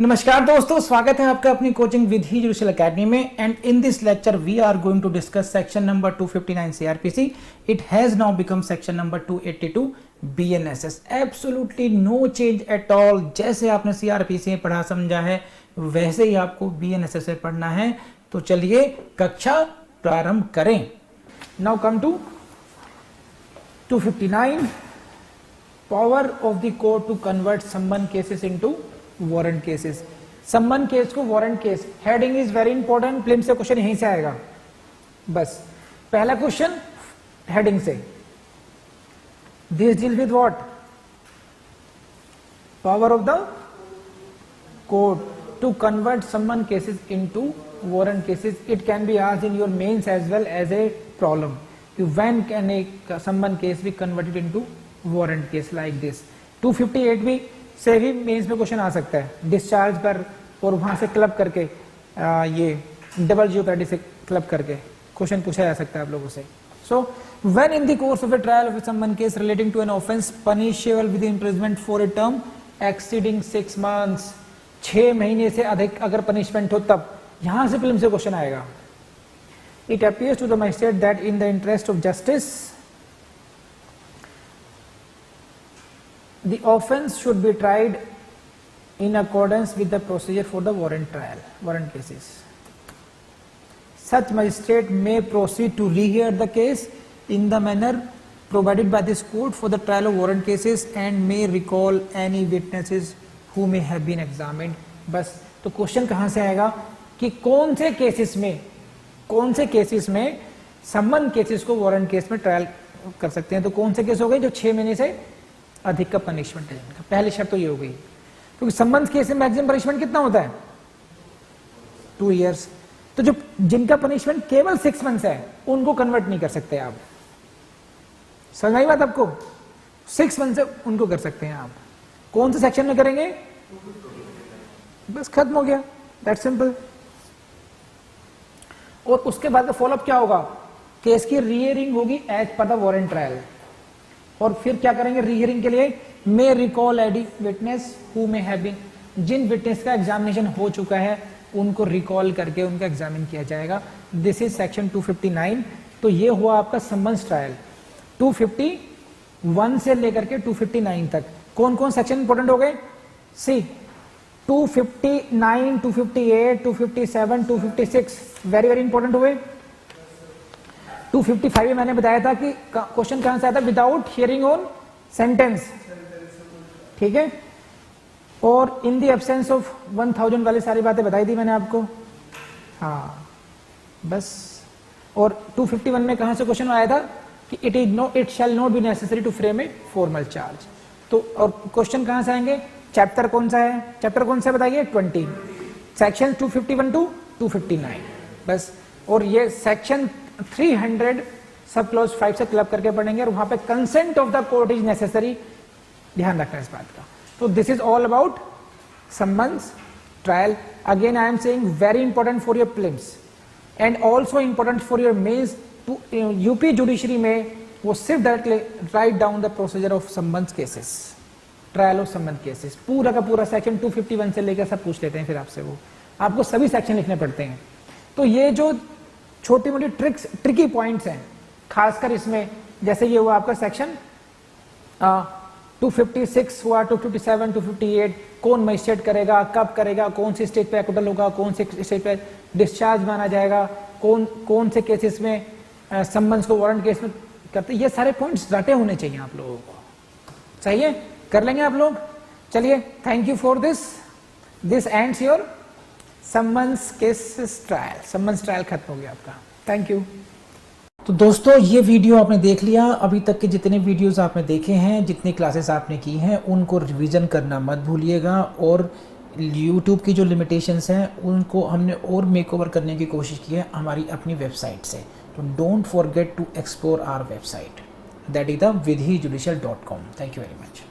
नमस्कार दोस्तों, स्वागत है आपका अपनी कोचिंग विधि जुडिशियल एकेडमी में। And in this lecture we are going to discuss section number 259 CrPC. It has now become section number 282 BNSS. Absolutely no change at all. जैसे आपने सीआरपीसी में पढ़ा समझा है वैसे ही आपको बीएनएसएस से पढ़ना है. तो चलिए कक्षा प्रारंभ करें. Now come to 259. Power of the court to convert summons cases into warrant cases. Summons case को warrant case. Heading is very important. Prelims से क्वेश्चन यहीं से आएगा. बस पहला क्वेश्चन हेडिंग से. This deal with what? Power of the court to convert summons cases into warrant cases. It can be asked in your mains as well as a problem. When can a सम्मन case be converted into warrant case like this. 258 भी से भी mains में question आ सकता है. Discharge पर और वहां से क्लब करके ये डबल जीओपैडी से क्लब करके क्वेश्चन पूछा जा सकता है आप लोगों से. So when in the course of a trial of summons case relating to an offence punishable with imprisonment for a term exceeding 6 months, 6 महीने से अधिक अगर पनिशमेंट हो तब यहां से फिल्म से क्वेश्चन आएगा. It appears to the magistrate that in the interest of justice the offense should be tried in accordance with the procedure for the warrant trial, warrant cases. Such magistrate may proceed to rehear the case in the manner provided by this court for the trial of warrant cases and may recall any witnesses who may have been examined. बस तो question कहाँ से आएगा कि कौन से cases में सम्मन केसेस को वारंट केस में ट्रायल कर सकते हैं. तो कौन से केस हो गए जो 6 महीने से अधिक का पनिशमेंट है. पहली शर्त तो ये हो गई क्योंकि सम्मन केस में मैक्सिमम पनिशमेंट कितना होता है? 2 years. तो जो जिनका पनिशमेंट केवल 6 months है उनको कन्वर्ट नहीं कर सकते आप. समझ आई बात आपको? 6 months से उनको कर सकते हैं आप. कौन से सेक्शन में करेंगे? बस खत्म हो गया. That's simple. और उसके बाद फॉलोअप क्या होगा? केस की रीहियरिंग होगी as per the warrant trial. और फिर क्या करेंगे रीहियरिंग के लिए? May recall any witness who may have been. जिन विटनेस का एग्जामिनेशन हो चुका है उनको रिकॉल करके उनका एग्जामिन किया जाएगा. This is section 259. तो ये हुआ आपका सम्मन्स ट्रायल. 251 से लेकर के 259 तक कौन कौन सेक्शन इंपॉर्टेंट हो गए? सी 259, 258, 257, 256 वेरी वेरी इंपॉर्टेंट हुए. 255 में मैंने बताया था कि क्वेश्चन कहां से आता है? Without hearing on sentence. ठीक है. और इन द एब्सेंस ऑफ 1000 वाली सारी बातें बताई थी मैंने आपको. हाँ बस. और 251 में कहां से क्वेश्चन आया था कि it shall not be necessary to frame a formal charge. तो और क्वेश्चन कहां से आएंगे? चैप्टर कौन सा है? चैप्टर कौन सा बताइए? 20. सेक्शन 251 टू 259 बस. और ये सेक्शन 300 सब क्लॉज 5 से क्लब करके पढ़ेंगे. और वहां पे consent of the court is necessary. ध्यान रखना इस बात का. तो this is all about summons trial. Again I am saying very important for your prelims and also important for your mains. To UP judiciary में वो सिर्फ directly write down the procedure of summons cases, trial of summon cases. पूरा का पूरा section 251 से लेकर सब पूछ लेते हैं. फिर आपसे वो आपको सभी सेक्शन लिखने पड़ते हैं. तो ये जो छोटी मोटी ट्रिकी पॉइंट्स हैं खासकर इसमें, जैसे ये हुआ आपका सेक्शन 256 हुआ, 257, 258 कौन मजिस्ट्रेट करेगा, कब करेगा, कौन सी स्टेज पे एक्विटल होगा, कौन सी स्टेज पे डिस्चार्ज माना जाएगा, कौन से केसेस में सम्मन्स को वारंट केस में करते. ये सारे पॉइंट्स रटे होने चाहिए आप लोगों को. सही है? कर लेंगे आप लोग. चलिए, thank you for this ends your summons cases trial. Summons trial खत्म हो गया आपका. Thank you. तो दोस्तों ये वीडियो आपने देख लिया. अभी तक के जितने वीडियोस आपने देखे हैं, जितनी क्लासेस आपने की हैं, उनको रिवीजन करना मत भूलिएगा. और YouTube की जो लिमिटेशंस हैं उनको हमने और मेकओवर करने की कोशिश की है हमारी अपनी वेबसाइट से. तो don't forget to explore our website, that is the vidhijudicial.com. Thank you very much.